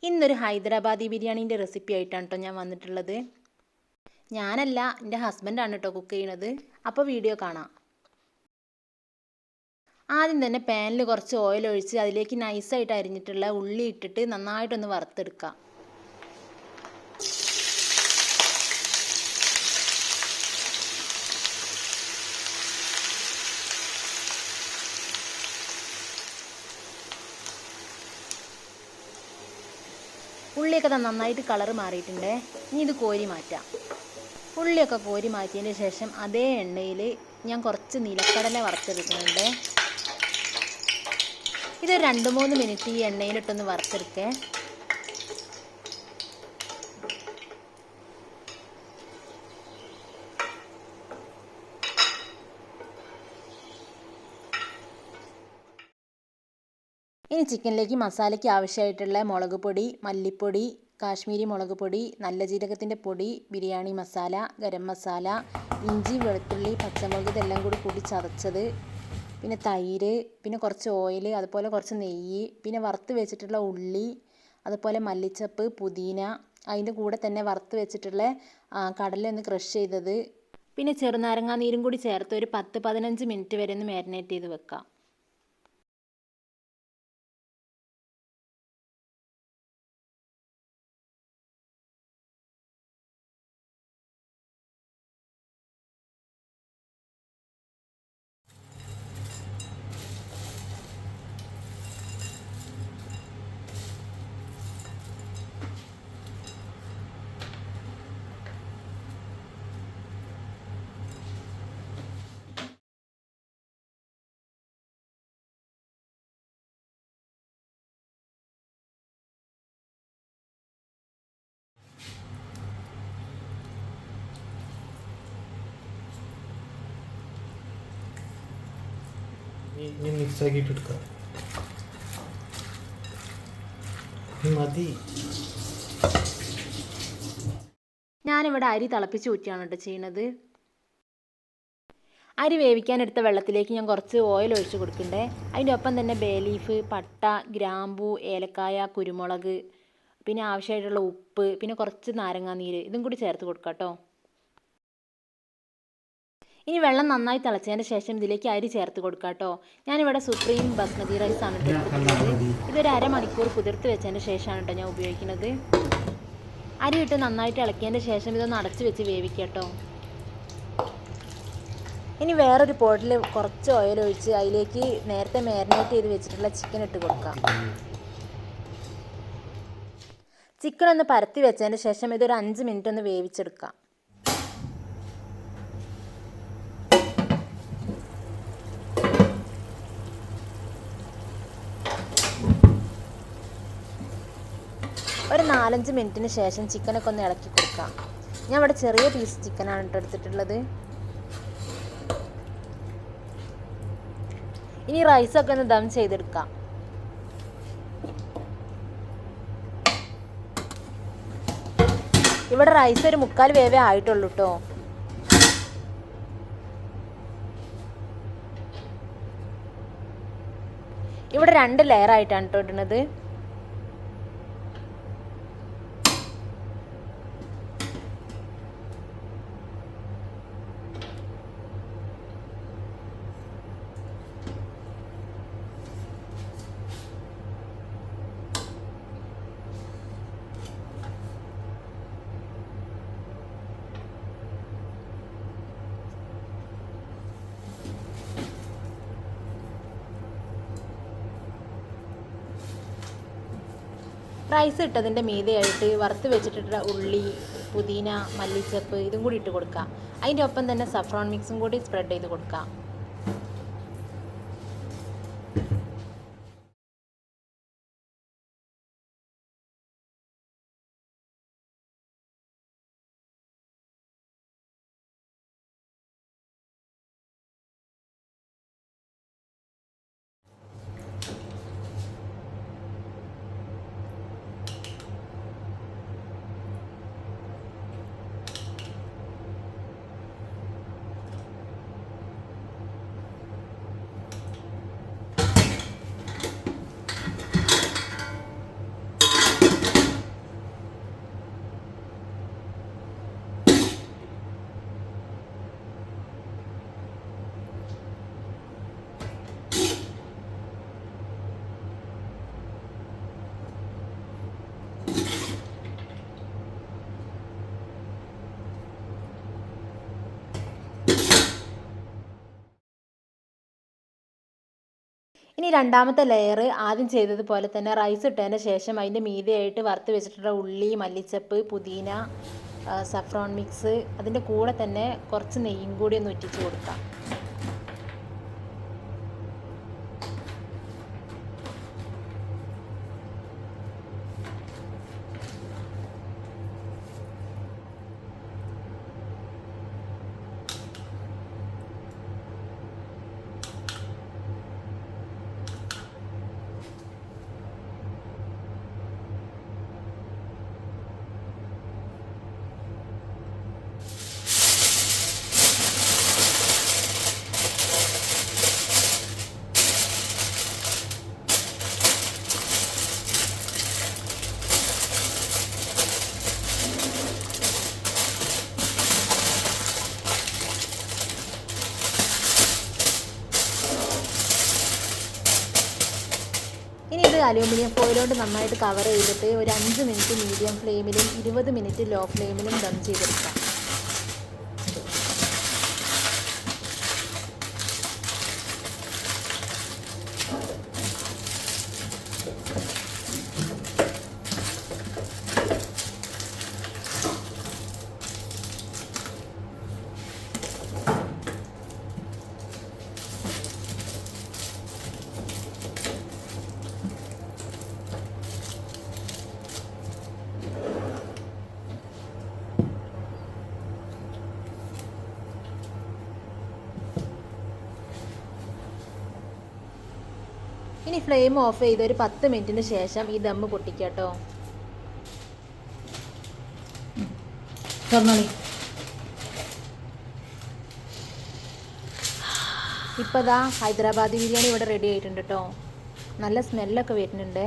ഇന്നൊരു ഹൈദരാബാദി ബിരിയാണീൻ്റെ റെസിപ്പി ആയിട്ടാണ് കേട്ടോ ഞാൻ വന്നിട്ടുള്ളത്. ഞാനല്ല, എൻ്റെ ഹസ്ബൻഡാണ് കേട്ടോ കുക്ക് ചെയ്യണത്. അപ്പോൾ വീഡിയോ കാണാം. ആദ്യം തന്നെ പാനിൽ കുറച്ച് ഓയിൽ ഒഴിച്ച് അതിലേക്ക് നൈസായിട്ട് അരിഞ്ഞിട്ടുള്ള ഉള്ളി ഇട്ടിട്ട് നന്നായിട്ടൊന്ന് വറുത്തെടുക്കാം. ഉള്ളിയൊക്കെ നന്നായിട്ട് കളറ് മാറിയിട്ടുണ്ട്. ഇനി ഇത് കോരി മാറ്റാം. ഉള്ളിയൊക്കെ കോരി മാറ്റിയതിന് ശേഷം അതേ എണ്ണയിൽ ഞാൻ കുറച്ച് നിലക്കടല വറുത്തെടുക്കുന്നുണ്ട്. ഇത് 2-3 മിനിറ്റ് ഈ എണ്ണയിലിട്ടൊന്ന് വറുത്തെടുക്കേ. ഇനി ചിക്കനിലേക്ക് മസാലയ്ക്ക് ആവശ്യമായിട്ടുള്ള മുളക് പൊടി, മല്ലിപ്പൊടി, കാശ്മീരി മുളക് പൊടി, നല്ല ജീരകത്തിൻ്റെ പൊടി, ബിരിയാണി മസാല, ഗരം മസാല, ഇഞ്ചി, വെളുത്തുള്ളി, പച്ചമുളക് ഇതെല്ലാം കൂടി ചതച്ചത്, പിന്നെ തൈര്, പിന്നെ കുറച്ച് ഓയിൽ, അതുപോലെ കുറച്ച് നെയ്യ്, പിന്നെ വറുത്ത് വെച്ചിട്ടുള്ള ഉള്ളി, അതുപോലെ മല്ലിച്ചപ്പ്, പുതിന, അതിൻ്റെ കൂടെ തന്നെ വറുത്ത് വെച്ചിട്ടുള്ള കടല ഒന്ന് ക്രഷ് ചെയ്തത്, പിന്നെ ചെറുനാരങ്ങാ നീരും കൂടി ചേർത്ത് ഒരു 10-15 മിനിറ്റ് വരെ ഒന്ന് മാരിനേറ്റ് ചെയ്ത് വെക്കാം. മിക്സ് ആക്കിയിട്ട് എടുക്കാം. മതി. ഞാനിവിടെ അരി തിളപ്പിച്ച് ഊറ്റിയാണ് കേട്ടോ ചെയ്യുന്നത്. അരി വേവിക്കാനെടുത്ത വെള്ളത്തിലേക്ക് ഞാൻ കുറച്ച് ഓയിൽ ഒഴിച്ച് കൊടുക്കണ്ടേ. അതിൻ്റെ ഒപ്പം തന്നെ ബേ ലീഫ്, പട്ട, ഗ്രാമ്പൂ, ഏലക്കായ, കുരുമുളക്, പിന്നെ ആവശ്യമായിട്ടുള്ള ഉപ്പ്, പിന്നെ കുറച്ച് നാരങ്ങാനീര് ഇതും കൂടി ചേർത്ത് കൊടുക്കാം കേട്ടോ. ഇനി വെള്ളം നന്നായി തിളച്ചതിന് ശേഷം ഇതിലേക്ക് അരി ചേർത്ത് കൊടുക്കാം കേട്ടോ. ഞാനിവിടെ സുപ്രീം ബസ്മതി റൈസ് ആണ് എടുത്തിട്ടുള്ളത്. ഇതൊരു അരമണിക്കൂർ കുതിർത്ത് വെച്ചതിന് ശേഷമാണ് കേട്ടോ ഞാൻ ഉപയോഗിക്കുന്നത്. അരി ഇട്ട് നന്നായിട്ട് ഇളക്കിയതിന് ശേഷം ഇതൊന്ന് അടച്ച് വെച്ച് വേവിക്കാം കേട്ടോ. ഇനി വേറൊരു പോട്ടിൽ കുറച്ച് ഓയിൽ ഒഴിച്ച് അതിലേക്ക് നേരത്തെ മാരിനേറ്റ് ചെയ്ത് വെച്ചിട്ടുള്ള ചിക്കൻ ഇട്ട് കൊടുക്കാം. ചിക്കൻ ഒന്ന് പരത്തി വെച്ചതിന് ശേഷം ഇതൊരു 5 മിനിറ്റ് ഒന്ന് വേവിച്ചെടുക്കാം. ഒരു 4-5 മിനിറ്റിന് ശേഷം ചിക്കനൊക്കെ ഒന്ന് ഇളക്കി കൊടുക്കാം. ഞാൻ ഇവിടെ ചെറിയ പീസ് ചിക്കനാണ് കേട്ടോ എടുത്തിട്ടുള്ളത്. ഇനി റൈസൊക്കെ ഒന്ന് ദം ചെയ്തെടുക്കാം. ഇവിടെ റൈസ് ഒരു 3/4 വേവേ ആയിട്ടുള്ളൂ കേട്ടോ. ഇവിടെ 2 ലെയർ ആയിട്ടാണ് കേട്ടോ ഇടുന്നത്. റൈസ് ഇട്ടതിൻ്റെ മീതെയായിട്ട് വറുത്ത് വെച്ചിട്ടുള്ള ഉള്ളി, പുതിന, മല്ലിച്ചപ്പ് ഇതും കൂടി ഇട്ട് കൊടുക്കാം. അതിൻ്റെ ഒപ്പം തന്നെ സഫ്രോൺ മിക്സും കൂടി സ്പ്രെഡ് ചെയ്ത് കൊടുക്കാം. ഇനി രണ്ടാമത്തെ ലെയർ ആദ്യം ചെയ്തതുപോലെ തന്നെ റൈസ് ഇട്ടതിന് ശേഷം അതിൻ്റെ മീതെയായിട്ട് വറുത്ത് വെച്ചിട്ടുള്ള ഉള്ളി, മല്ലിച്ചപ്പ്, പുതിന, സഫ്രോൺ മിക്സ്, അതിൻ്റെ കൂടെ തന്നെ കുറച്ച് നെയ്യും കൂടി ഒന്ന് ഉറ്റിച്ച് കൊടുക്കാം. ഇനി ഇത് അലൂമിനിയം ഫോയിൽ കൊണ്ട് നന്നായിട്ട് കവർ ചെയ്തിട്ട് ഒരു 5 മിനിറ്റ് മീഡിയം ഫ്ലെയിമിലും 20 മിനിറ്റ് ലോ ഫ്ലെയിമിലും ദം ചെയ്തെടുക്കാം. ഇനി ഫ്ലെയിം ഓഫ് ചെയ്ത് ഒരു 10 മിനിറ്റിന് ശേഷം ഈ ദമ്മ് പൊട്ടിക്കുക കേട്ടോ. ഇപ്പോൾ ദാ ഹൈദരാബാദി ബിരിയാണി ഇവിടെ റെഡി ആയിട്ടുണ്ട് കേട്ടോ. നല്ല സ്മെല്ലൊക്കെ വരുന്നുണ്ട്.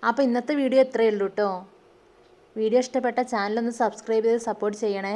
അപ്പോൾ ഇന്നത്തെ വീഡിയോ ഇത്രയേ ഉള്ളൂ കേട്ടോ. വീഡിയോ ഇഷ്ടപ്പെട്ട ചാനലൊന്ന് സബ്സ്ക്രൈബ് ചെയ്ത് സപ്പോർട്ട് ചെയ്യണേ.